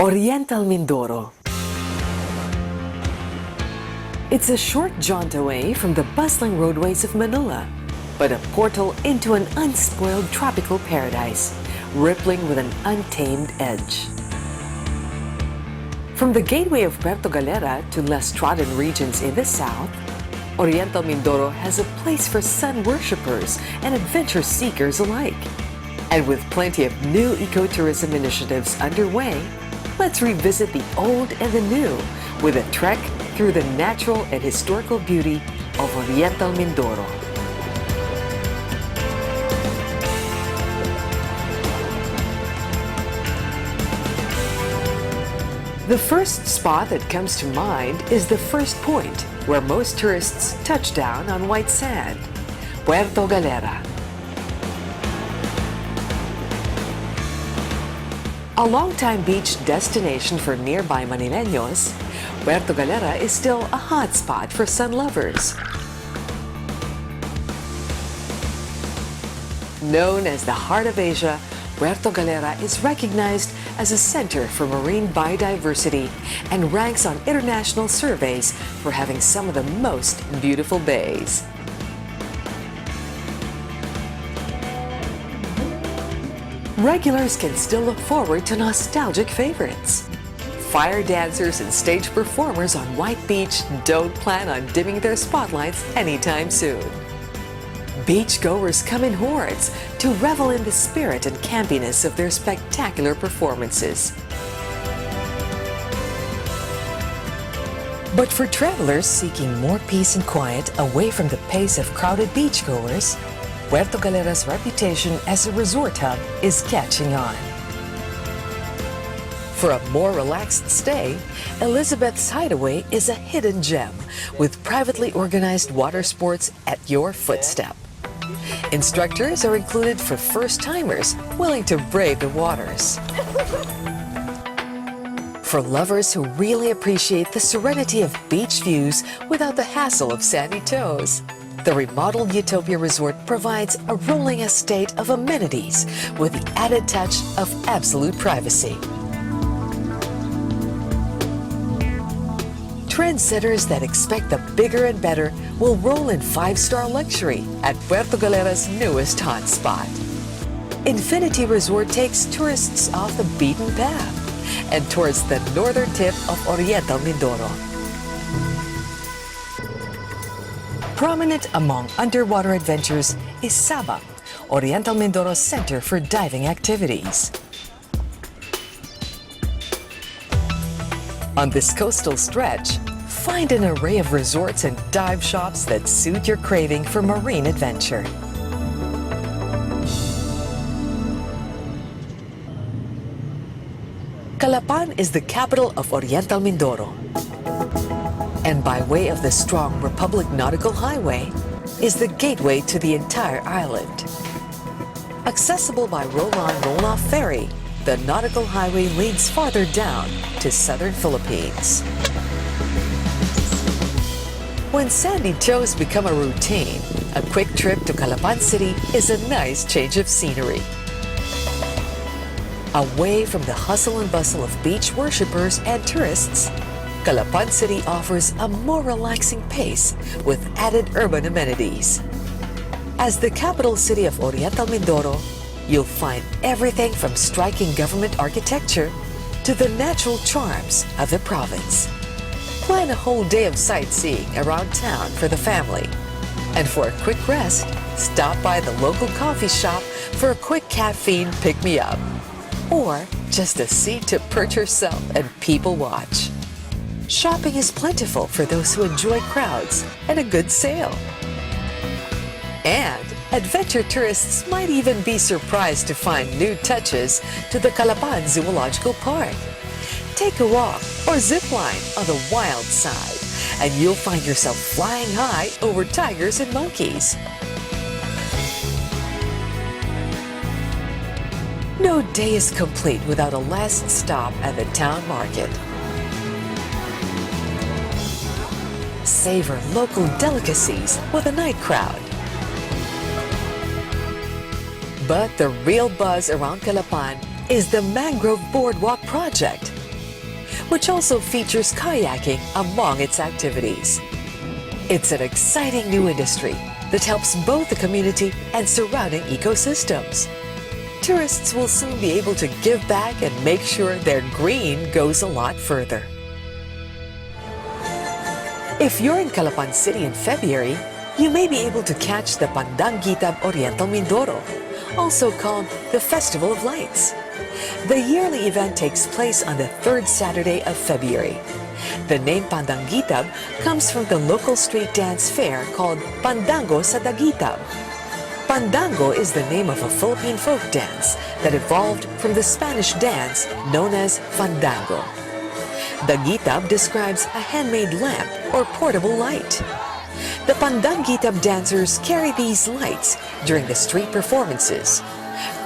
Oriental Mindoro. It's a short jaunt away from the bustling roadways of Manila, but a portal into an unspoiled tropical paradise, rippling with an untamed edge. From the gateway of Puerto Galera to less trodden regions in the south, Oriental Mindoro has a place for sun worshippers and adventure seekers alike. And with plenty of new ecotourism initiatives underway, let's revisit the old and the new with a trek through the natural and historical beauty of Oriental Mindoro. The first spot that comes to mind is the first point where most tourists touch down on white sand, Puerto Galera. A longtime beach destination for nearby Manileños, Puerto Galera is still a hot spot for sun lovers. Known as the Heart of Asia, Puerto Galera is recognized as a center for marine biodiversity and ranks on international surveys for having some of the most beautiful bays. Regulars can still look forward to nostalgic favorites. Fire dancers and stage performers on White Beach don't plan on dimming their spotlights anytime soon. Beachgoers come in hordes to revel in the spirit and campiness of their spectacular performances. But for travelers seeking more peace and quiet away from the pace of crowded beachgoers, Puerto Galera's reputation as a resort hub is catching on. For a more relaxed stay, Elizabeth's Hideaway is a hidden gem with privately organized water sports at your footstep. Instructors are included for first-timers willing to brave the waters. For lovers who really appreciate the serenity of beach views without the hassle of sandy toes, the remodeled Utopia Resort provides a rolling estate of amenities with the added touch of absolute privacy. Trendsetters that expect the bigger and better will roll in five-star luxury at Puerto Galera's newest hotspot. Infinity Resort takes tourists off the beaten path and towards the northern tip of Oriental Mindoro. Prominent among underwater adventures is Sabang, Oriental Mindoro's center for diving activities. On this coastal stretch, find an array of resorts and dive shops that suit your craving for marine adventure. Calapan is the capital of Oriental Mindoro. And by way of the strong Republic Nautical Highway, is the gateway to the entire island. Accessible by roll-on, roll-off ferry, the Nautical Highway leads farther down to southern Philippines. When sandy toes become a routine, a quick trip to Calapan City is a nice change of scenery. Away from the hustle and bustle of beach worshippers and tourists, Calapan City offers a more relaxing pace with added urban amenities. As the capital city of Oriental Mindoro, you'll find everything from striking government architecture to the natural charms of the province. Plan a whole day of sightseeing around town for the family. And for a quick rest, stop by the local coffee shop for a quick caffeine pick-me-up. Or just a seat to perch yourself and people watch. Shopping is plentiful for those who enjoy crowds and a good sale. And adventure tourists might even be surprised to find new touches to the Calapan Zoological Park. Take a walk or zip line on the wild side, and you'll find yourself flying high over tigers and monkeys. No day is complete without a last stop at the town market. Savor local delicacies with a night crowd. But the real buzz around Calapan is the Mangrove Boardwalk project, which also features kayaking among its activities. It's an exciting new industry that helps both the community and surrounding ecosystems. Tourists will soon be able to give back and make sure their green goes a lot further. If you're in Calapan City in February, you may be able to catch the Pandangitab Oriental Mindoro, also called the Festival of Lights. The yearly event takes place on the third Saturday of February. The name Pandangitab comes from the local street dance fair called Pandango sa Dagitab. Pandango is the name of a Philippine folk dance that evolved from the Spanish dance known as fandango. Dagitab describes a handmade lamp or portable light. The Pandangitab dancers carry these lights during the street performances.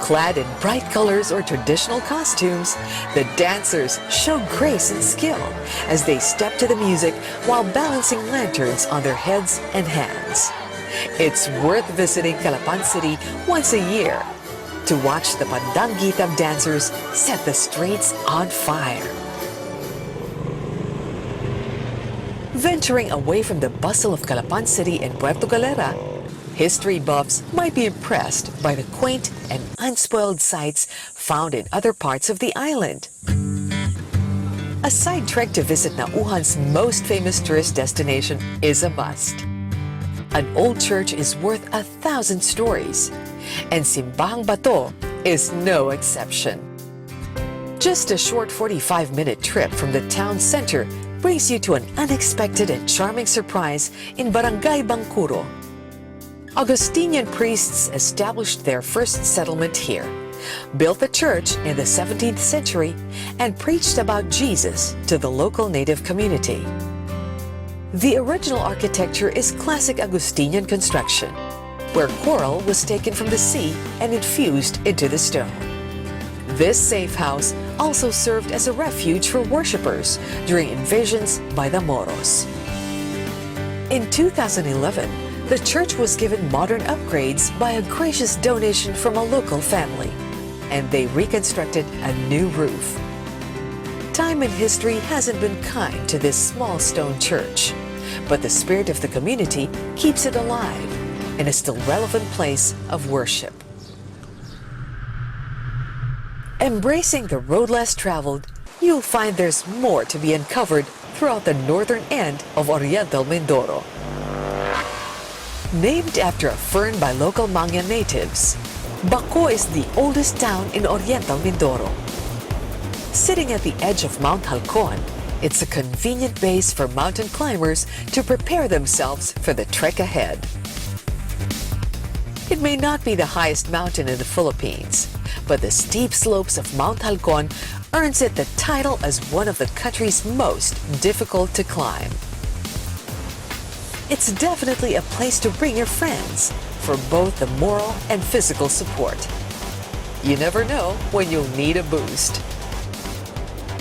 Clad in bright colors or traditional costumes, the dancers show grace and skill as they step to the music while balancing lanterns on their heads and hands. It's worth visiting Calapan City once a year to watch the Pandangitab dancers set the streets on fire. Venturing away from the bustle of Calapan City and Puerto Galera, history buffs might be impressed by the quaint and unspoiled sights found in other parts of the island. A side trek to visit Nauhan's most famous tourist destination is a must. An old church is worth 1,000 stories, and Simbahang Bato is no exception. Just a short 45-minute trip from the town center brings you to an unexpected and charming surprise in Barangay Bangkuro. Augustinian priests established their first settlement here, built a church in the 17th century, and preached about Jesus to the local native community. The original architecture is classic Augustinian construction, where coral was taken from the sea and infused into the stone. This safe house also served as a refuge for worshippers during invasions by the Moros. In 2011, the church was given modern upgrades by a gracious donation from a local family, and they reconstructed a new roof. Time and history hasn't been kind to this small stone church, but the spirit of the community keeps it alive in a still relevant place of worship. Embracing the road less traveled, you'll find there's more to be uncovered throughout the northern end of Oriental Mindoro. Named after a fern by local Mangyan natives, Baco is the oldest town in Oriental Mindoro. Sitting at the edge of Mount Halcon, it's a convenient base for mountain climbers to prepare themselves for the trek ahead. It may not be the highest mountain in the Philippines, but the steep slopes of Mount Halcon earns it the title as one of the country's most difficult to climb. It's definitely a place to bring your friends for both the moral and physical support. You never know when you'll need a boost.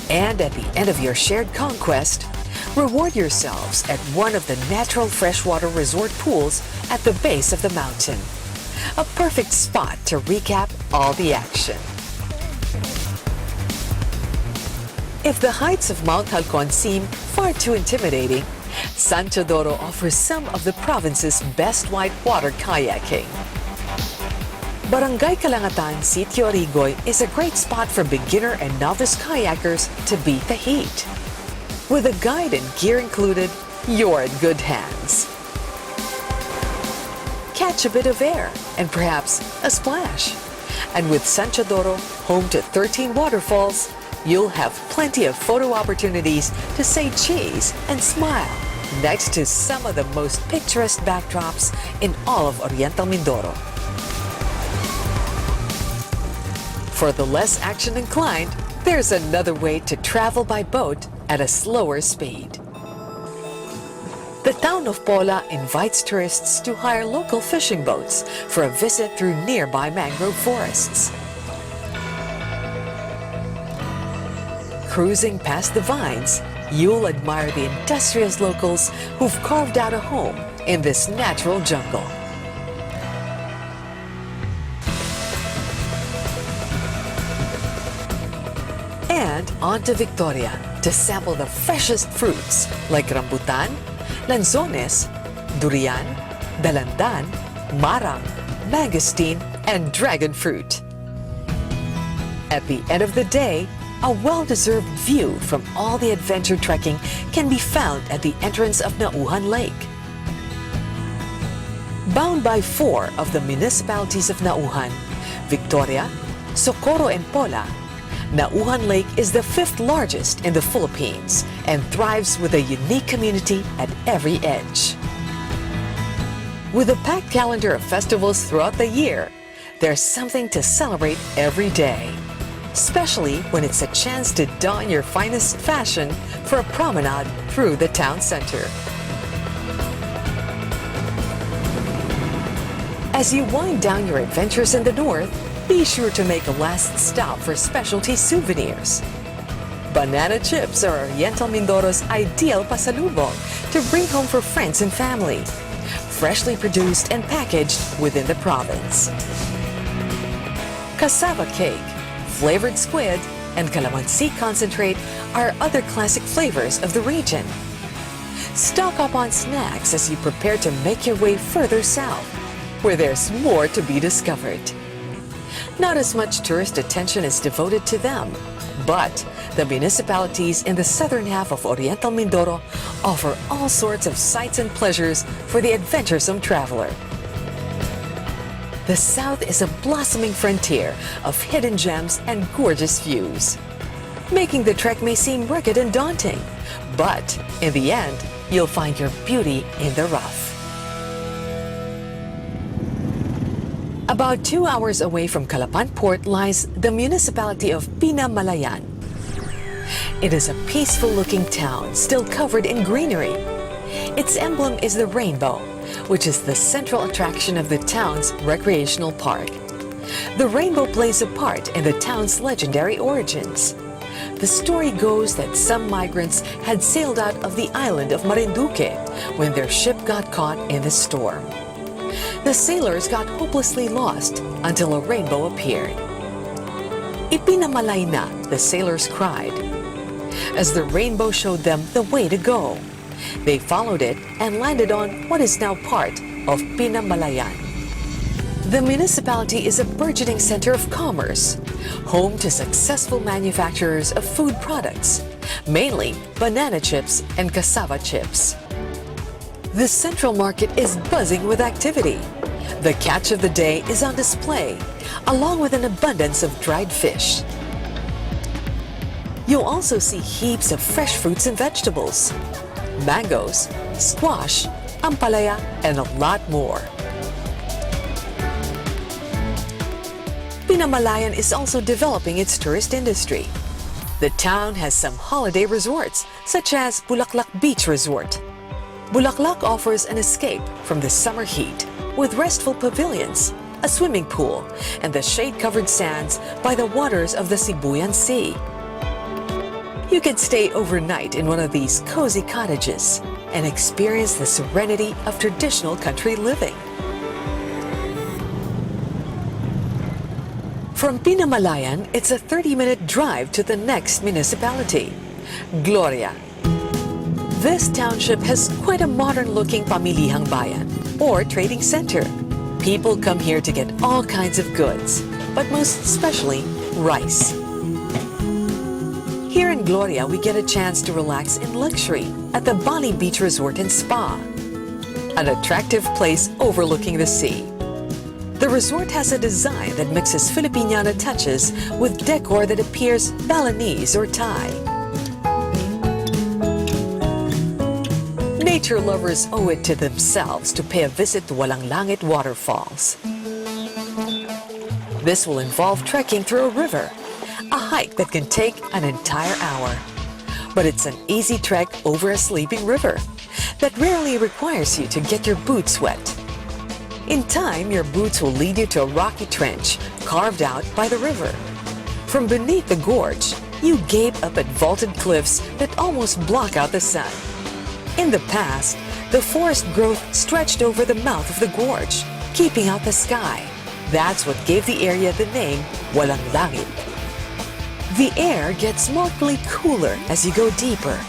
And at the end of your shared conquest, reward yourselves at one of the natural freshwater resort pools at the base of the mountain. A perfect spot to recap all the action. If the heights of Mount Halcon seem far too intimidating, San Teodoro offers some of the province's best whitewater kayaking. Barangay Kalangatan, Sitio Arigoy is a great spot for beginner and novice kayakers to beat the heat. With a guide and gear included, you're in good hands. Catch a bit of air and perhaps a splash. And with San Teodoro, home to 13 waterfalls, you'll have plenty of photo opportunities to say cheese and smile next to some of the most picturesque backdrops in all of Oriental Mindoro. For the less action-inclined, there's another way to travel by boat at a slower speed. The town of Pola invites tourists to hire local fishing boats for a visit through nearby mangrove forests. Cruising past the vines, you'll admire the industrious locals who've carved out a home in this natural jungle. And on to Victoria, to sample the freshest fruits like rambutan, lanzones, durian, dalandan, marang, mangosteen, and dragon fruit. At the end of the day, a well-deserved view from all the adventure trekking can be found at the entrance of Nauhan Lake. Bound by 4 of the municipalities of Nauhan, Victoria, Socorro, and Pola, Nauhan Lake is the 5th largest in the Philippines and thrives with a unique community at every edge. With a packed calendar of festivals throughout the year, there's something to celebrate every day, especially when it's a chance to don your finest fashion for a promenade through the town center. As you wind down your adventures in the north, be sure to make a last stop for specialty souvenirs. Banana chips are Oriental Mindoro's ideal pasalubong to bring home for friends and family, freshly produced and packaged within the province. Cassava cake, flavored squid, and calamansi concentrate are other classic flavors of the region. Stock up on snacks as you prepare to make your way further south, where there's more to be discovered. Not as much tourist attention is devoted to them, but the municipalities in the southern half of Oriental Mindoro offer all sorts of sights and pleasures for the adventuresome traveler. The south is a blossoming frontier of hidden gems and gorgeous views. Making the trek may seem rugged and daunting, but in the end, you'll find your beauty in the rough. About 2 hours away from Calapan Port lies the municipality of Pinamalayan. It is a peaceful-looking town still covered in greenery. Its emblem is the rainbow, which is the central attraction of the town's recreational park. The rainbow plays a part in the town's legendary origins. The story goes that some migrants had sailed out of the island of Marinduque when their ship got caught in the storm. The sailors got hopelessly lost until a rainbow appeared. "Ipinamalay na," the sailors cried, as the rainbow showed them the way to go. They followed it and landed on what is now part of Pinamalayan. The municipality is a burgeoning center of commerce, home to successful manufacturers of food products, mainly banana chips and cassava chips. The central market is buzzing with activity. The catch of the day is on display, along with an abundance of dried fish. You'll also see heaps of fresh fruits and vegetables, mangoes, squash, ampalaya, and a lot more. Pinamalayan is also developing its tourist industry. The town has some holiday resorts, such as Bulaklak Beach Resort. Bulaklak offers an escape from the summer heat with restful pavilions, a swimming pool, and the shade-covered sands by the waters of the Sibuyan Sea. You can stay overnight in one of these cozy cottages and experience the serenity of traditional country living. From Pinamalayan, it's a 30-minute drive to the next municipality, Gloria. This township has quite a modern-looking pamilihang bayan, or trading center. People come here to get all kinds of goods, but most especially rice. Here in Gloria, we get a chance to relax in luxury at the Bali Beach Resort and Spa, an attractive place overlooking the sea. The resort has a design that mixes Filipiniana touches with decor that appears Balinese or Thai. Nature lovers owe it to themselves to pay a visit to Walang Langit waterfalls. This will involve trekking through a river, a hike that can take an entire hour. But it's an easy trek over a sleeping river that rarely requires you to get your boots wet. In time, your boots will lead you to a rocky trench carved out by the river. From beneath the gorge, you gape up at vaulted cliffs that almost block out the sun. In the past, the forest growth stretched over the mouth of the gorge, keeping out the sky. That's what gave the area the name Walang Langit. The air gets markedly cooler as you go deeper,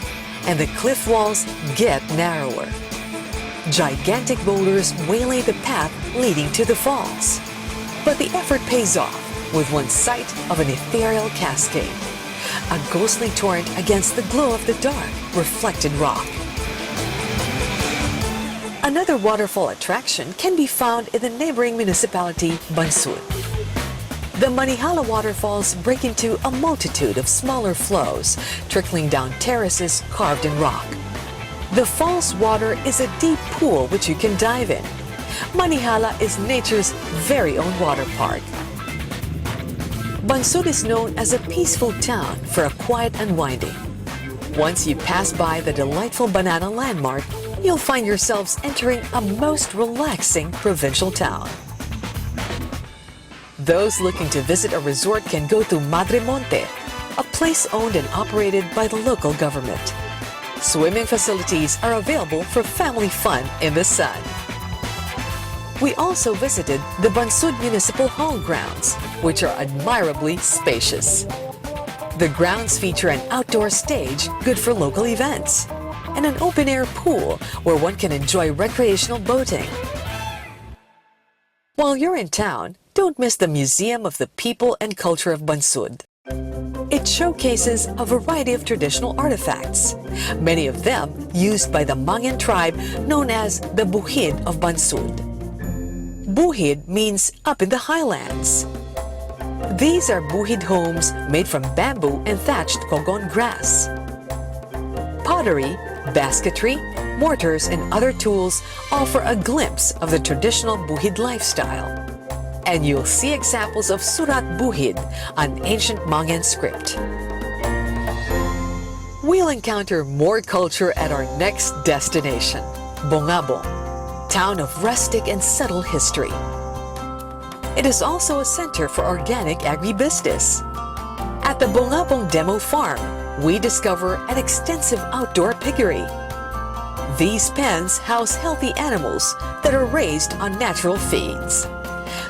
and the cliff walls get narrower. Gigantic boulders waylay the path leading to the falls. But the effort pays off with one sight of an ethereal cascade, a ghostly torrent against the glow of the dark, reflected rock. Another waterfall attraction can be found in the neighboring municipality, Bansud. The Manihala waterfalls break into a multitude of smaller flows, trickling down terraces carved in rock. The fall's water is a deep pool which you can dive in. Manihala is nature's very own water park. Bansud is known as a peaceful town for a quiet unwinding. Once you pass by the delightful banana landmark, you'll find yourselves entering a most relaxing provincial town. Those looking to visit a resort can go to Madre Monte, a place owned and operated by the local government. Swimming facilities are available for family fun in the sun. We also visited the Bansud Municipal Hall grounds, which are admirably spacious. The grounds feature an outdoor stage good for local events, and an open-air pool where one can enjoy recreational boating. While you're in town, don't miss the Museum of the People and Culture of Bansud. It showcases a variety of traditional artifacts, many of them used by the Mangyan tribe known as the Buhid of Bansud. Buhid means up in the highlands. These are Buhid homes made from bamboo and thatched kogon grass. Pottery, basketry, mortars, and other tools offer a glimpse of the traditional Buhid lifestyle. And you'll see examples of Surat Buhid, an ancient Mangyan script. We'll encounter more culture at our next destination, Bongabong, town of rustic and subtle history. It is also a center for organic agribusiness. At the Bongabong Demo Farm, we discover an extensive outdoor piggery. These pens house healthy animals that are raised on natural feeds.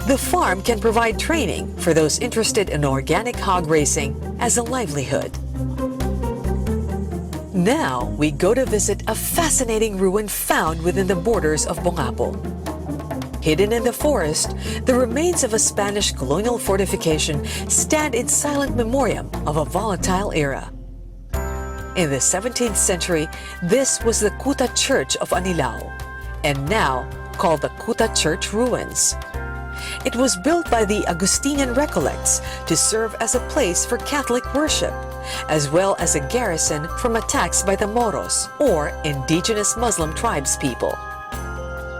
The farm can provide training for those interested in organic hog racing as a livelihood. Now we go to visit a fascinating ruin found within the borders of Bongabong. Hidden in the forest, the remains of a Spanish colonial fortification stand in silent memoriam of a volatile era. In the 17th century, this was the Kuta Church of Anilao, and now called the Kuta Church Ruins. It was built by the Augustinian Recollects to serve as a place for Catholic worship, as well as a garrison from attacks by the Moros, or indigenous Muslim tribespeople.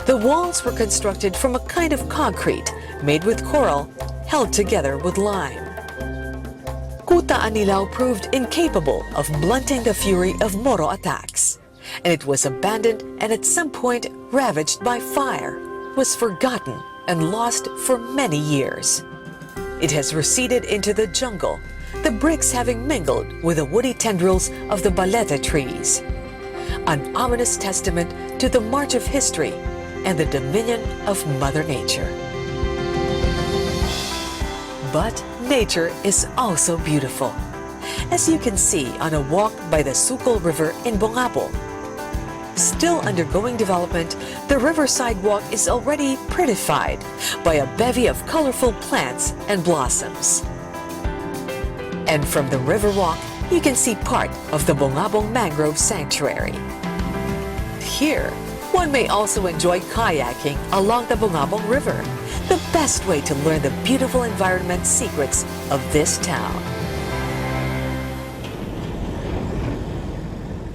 The walls were constructed from a kind of concrete made with coral, held together with lime. Kuta Anilao proved incapable of blunting the fury of Moro attacks, and it was abandoned and at some point ravaged by fire, was forgotten and lost for many years. It has receded into the jungle, the bricks having mingled with the woody tendrils of the balete trees. An ominous testament to the march of history and the dominion of Mother Nature. But nature is also beautiful, as you can see on a walk by the Sukol River in Bongabong. Still undergoing development, the riverside walk is already prettified by a bevy of colorful plants and blossoms. And from the river walk, you can see part of the Bongabong Mangrove Sanctuary. Here, one may also enjoy kayaking along the Bongabong River, the best way to learn the beautiful environment secrets of this town.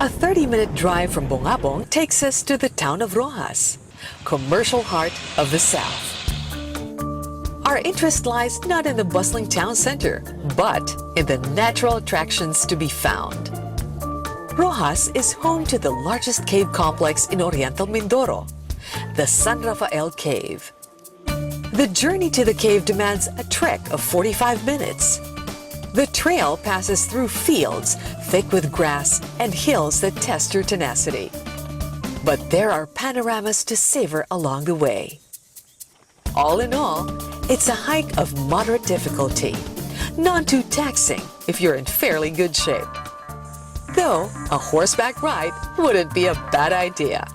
A 30-minute drive from Bongabong takes us to the town of Roxas, commercial heart of the south. Our interest lies not in the bustling town center, but in the natural attractions to be found. Roxas is home to the largest cave complex in Oriental Mindoro, the San Rafael Cave. The journey to the cave demands a trek of 45 minutes. The trail passes through fields thick with grass and hills that test your tenacity. But there are panoramas to savor along the way. All in all, it's a hike of moderate difficulty, not too taxing if you're in fairly good shape. Though, a horseback ride wouldn't be a bad idea.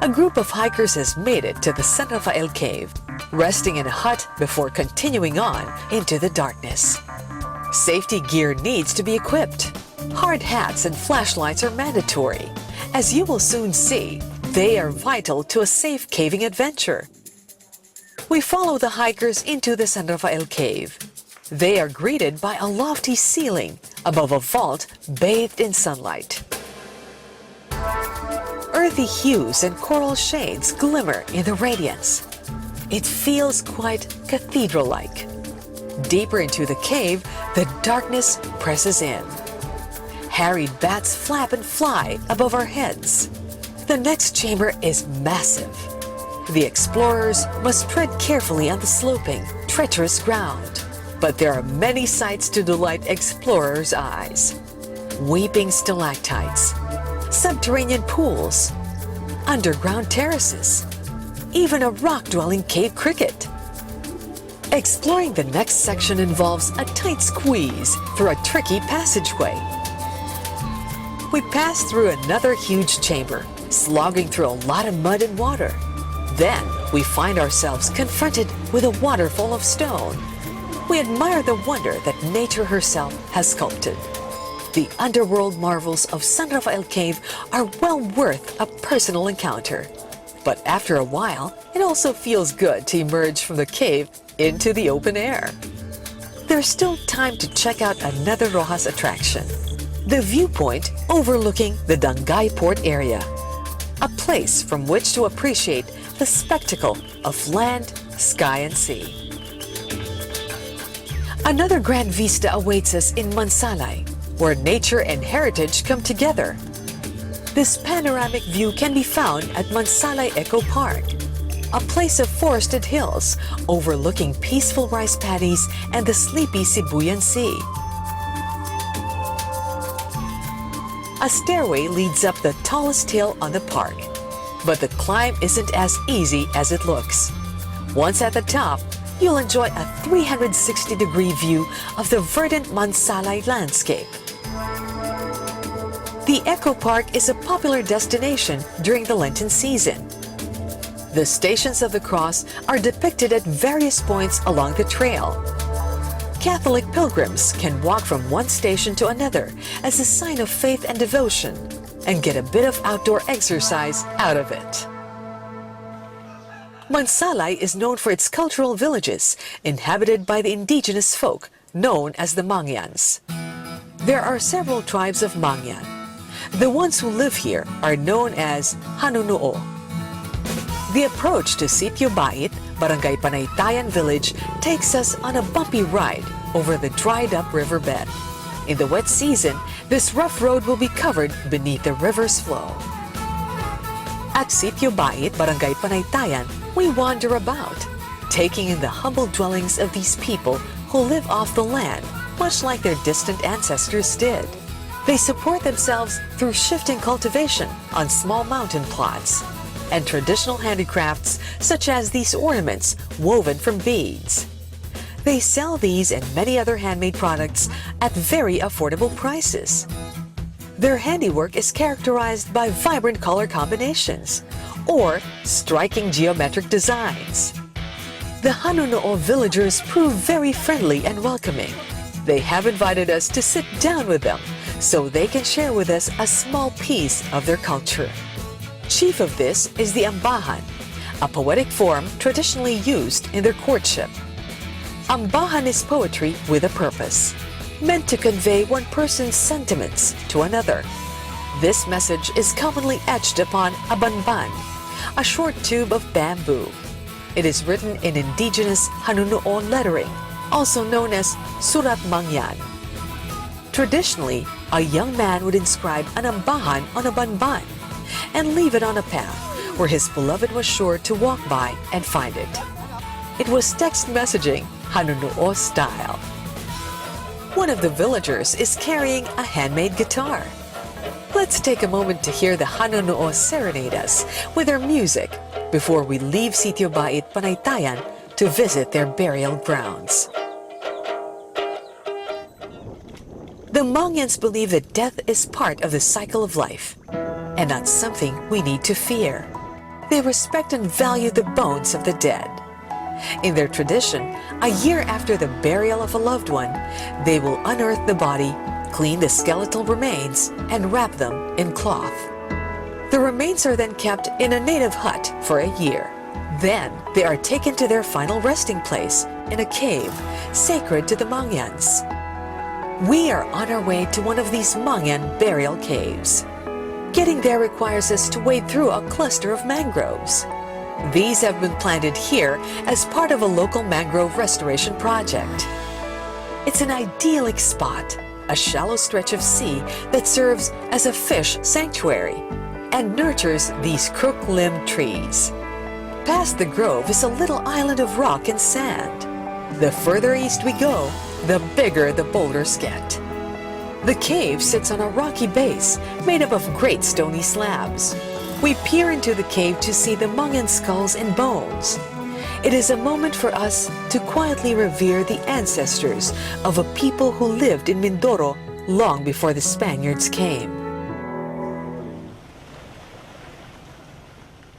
A group of hikers has made it to the San Rafael Cave, resting in a hut before continuing on into the darkness. Safety gear needs to be equipped. Hard hats and flashlights are mandatory. As you will soon see, they are vital to a safe caving adventure. We follow the hikers into the San Rafael Cave. They are greeted by a lofty ceiling above a vault bathed in sunlight. Earthy hues and coral shades glimmer in the radiance. It feels quite cathedral-like. Deeper into the cave, the darkness presses in. Harried bats flap and fly above our heads. The next chamber is massive. The explorers must tread carefully on the sloping, treacherous ground. But there are many sights to delight explorers' eyes. Weeping stalactites, subterranean pools, underground terraces, even a rock-dwelling cave cricket. Exploring the next section involves a tight squeeze through a tricky passageway. We pass through another huge chamber, slogging through a lot of mud and water. Then we find ourselves confronted with a waterfall of stone. We admire the wonder that nature herself has sculpted. The underworld marvels of San Rafael Cave are well worth a personal encounter. But after a while, it also feels good to emerge from the cave into the open air. There's still time to check out another Rojas attraction, the viewpoint overlooking the Dangay Port area, a place from which to appreciate the spectacle of land, sky, and sea. Another grand vista awaits us in Mansalay, where nature and heritage come together. This panoramic view can be found at Mansalay Eco Park, a place of forested hills overlooking peaceful rice paddies and the sleepy Sibuyan Sea. A stairway leads up the tallest hill on the park, but the climb isn't as easy as it looks. Once at the top, you'll enjoy a 360-degree view of the verdant Mansalay landscape. The Eco Park is a popular destination during the Lenten season. The Stations of the Cross are depicted at various points along the trail. Catholic pilgrims can walk from one station to another as a sign of faith and devotion and get a bit of outdoor exercise out of it. Mansalay is known for its cultural villages inhabited by the indigenous folk known as the Mangyans. There are several tribes of Mangyan. The ones who live here are known as Hanunuo. The approach to Sitio Bait, Barangay Panaytayan village takes us on a bumpy ride over the dried-up riverbed. In the wet season, this rough road will be covered beneath the river's flow. At Sitio Bait, Barangay Panaytayan, we wander about, taking in the humble dwellings of these people who live off the land, much like their distant ancestors did. They support themselves through shifting cultivation on small mountain plots and traditional handicrafts such as these ornaments woven from beads. They sell these and many other handmade products at very affordable prices. Their handiwork is characterized by vibrant color combinations or striking geometric designs. The Hanunuo villagers prove very friendly and welcoming. They have invited us to sit down with them so they can share with us a small piece of their culture. Chief of this is the ambahan, a poetic form traditionally used in their courtship. Ambahan is poetry with a purpose, meant to convey one person's sentiments to another. This message is commonly etched upon a banban, a short tube of bamboo. It is written in indigenous Hanunuo lettering, also known as Surat Mangyan. Traditionally, a young man would inscribe an ambahan on a banban and leave it on a path where his beloved was sure to walk by and find it. It was text messaging Hanunuo style. One of the villagers is carrying a handmade guitar. Let's take a moment to hear the Hanunuo serenade us with their music before we leave Sitio Bait, Panaytayan to visit their burial grounds. The Mangyans believe that death is part of the cycle of life and not something we need to fear. They respect and value the bones of the dead. In their tradition, a year after the burial of a loved one, they will unearth the body, clean the skeletal remains, and wrap them in cloth. The remains are then kept in a native hut for a year. Then they are taken to their final resting place in a cave sacred to the Mangyans. We are on our way to one of these Mangyan burial caves. Getting there requires us to wade through a cluster of mangroves. These have been planted here as part of a local mangrove restoration project. It's an idyllic spot, a shallow stretch of sea that serves as a fish sanctuary and nurtures these crook-limbed trees. Past the grove is a little island of rock and sand. The further east we go, the bigger the boulders get. The cave sits on a rocky base made up of great stony slabs. We peer into the cave to see the Mangyan skulls and bones. It is a moment for us to quietly revere the ancestors of a people who lived in Mindoro long before the Spaniards came.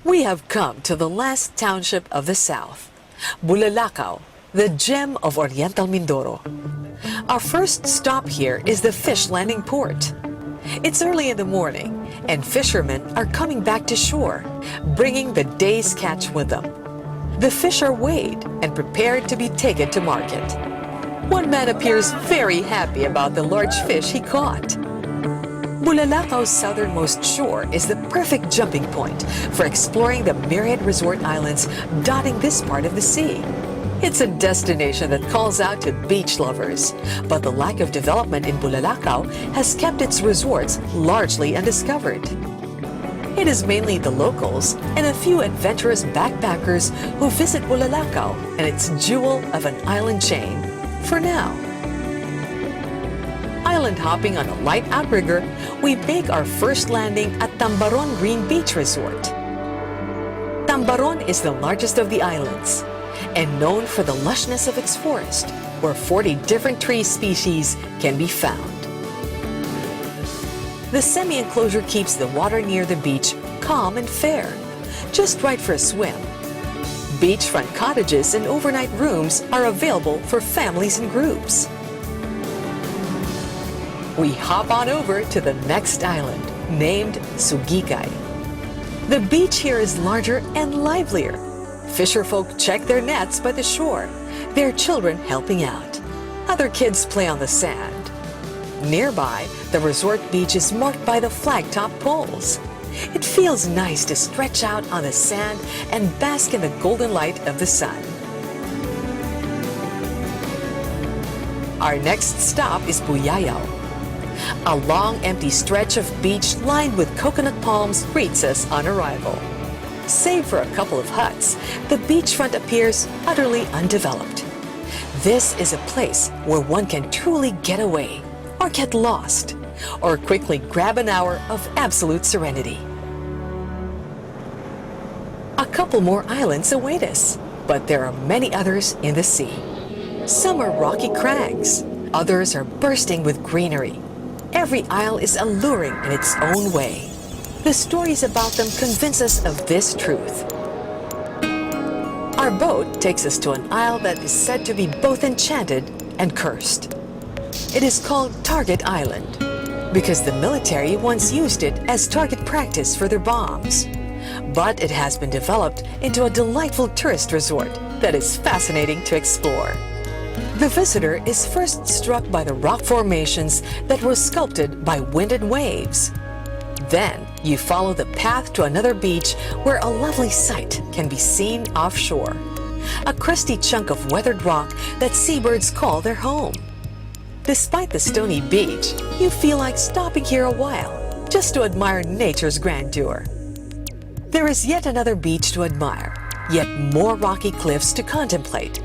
We have come to the last township of the south, Bulalakaw, the gem of Oriental Mindoro. Our first stop here is the fish landing port. It's early in the morning, and fishermen are coming back to shore, bringing the day's catch with them. The fish are weighed and prepared to be taken to market. One man appears very happy about the large fish he caught. Bulalakaw's southernmost shore is the perfect jumping point for exploring the myriad resort islands dotting this part of the sea. It's a destination that calls out to beach lovers, but the lack of development in Bulalakaw has kept its resorts largely undiscovered. It is mainly the locals and a few adventurous backpackers who visit Bulalakaw and its jewel of an island chain, for now. Island hopping on a light outrigger, we make our first landing at Tambaron Green Beach Resort. Tambaron is the largest of the islands and known for the lushness of its forest, where 40 different tree species can be found. The semi-enclosure keeps the water near the beach calm and fair, just right for a swim. Beachfront cottages and overnight rooms are available for families and groups. We hop on over to the next island, named Sugikay. The beach here is larger and livelier. Fisherfolk check their nets by the shore, their children helping out. Other kids play on the sand. Nearby, the resort beach is marked by the flag-top poles. It feels nice to stretch out on the sand and bask in the golden light of the sun. Our next stop is Buyayaw. A long, empty stretch of beach lined with coconut palms greets us on arrival. Save for a couple of huts, the beachfront appears utterly undeveloped. This is a place where one can truly get away, or get lost, or quickly grab an hour of absolute serenity. A couple more islands await us, but there are many others in the sea. Some are rocky crags, others are bursting with greenery. Every isle is alluring in its own way. The stories about them convince us of this truth. Our boat takes us to an isle that is said to be both enchanted and cursed. It is called Target Island because the military once used it as target practice for their bombs. But it has been developed into a delightful tourist resort that is fascinating to explore. The visitor is first struck by the rock formations that were sculpted by wind and waves. Then you follow the path to another beach where a lovely sight can be seen offshore. A crusty chunk of weathered rock that seabirds call their home. Despite the stony beach, you feel like stopping here a while just to admire nature's grandeur. There is yet another beach to admire, yet more rocky cliffs to contemplate.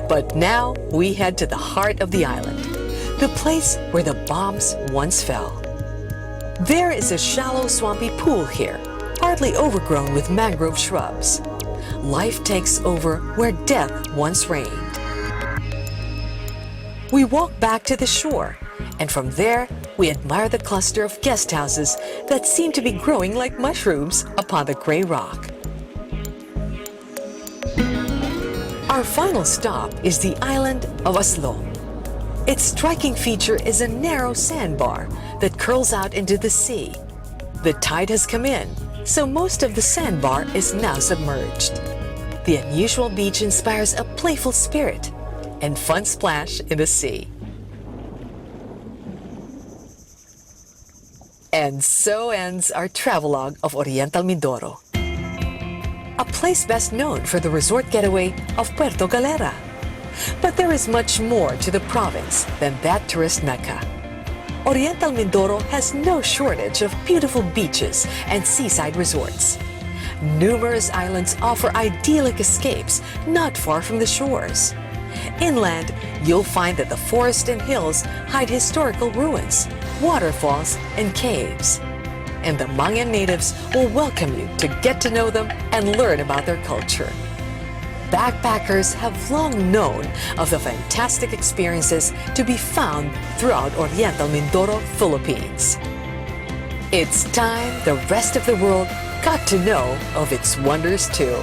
But now we head to the heart of the island, the place where the bombs once fell. There is a shallow, swampy pool here, partly overgrown with mangrove shrubs. Life takes over where death once reigned. We walk back to the shore, and from there, we admire the cluster of guest houses that seem to be growing like mushrooms upon the gray rock. Our final stop is the island of Aslo. Its striking feature is a narrow sandbar that curls out into the sea. The tide has come in, so most of the sandbar is now submerged. The unusual beach inspires a playful spirit and fun splash in the sea. And so ends our travelogue of Oriental Mindoro, a place best known for the resort getaway of Puerto Galera. But there is much more to the province than that tourist mecca. Oriental Mindoro has no shortage of beautiful beaches and seaside resorts. Numerous islands offer idyllic escapes not far from the shores. Inland, you'll find that the forest and hills hide historical ruins, waterfalls, and caves. And the Mangan natives will welcome you to get to know them and learn about their culture. Backpackers have long known of the fantastic experiences to be found throughout Oriental Mindoro, Philippines. It's time the rest of the world got to know of its wonders too.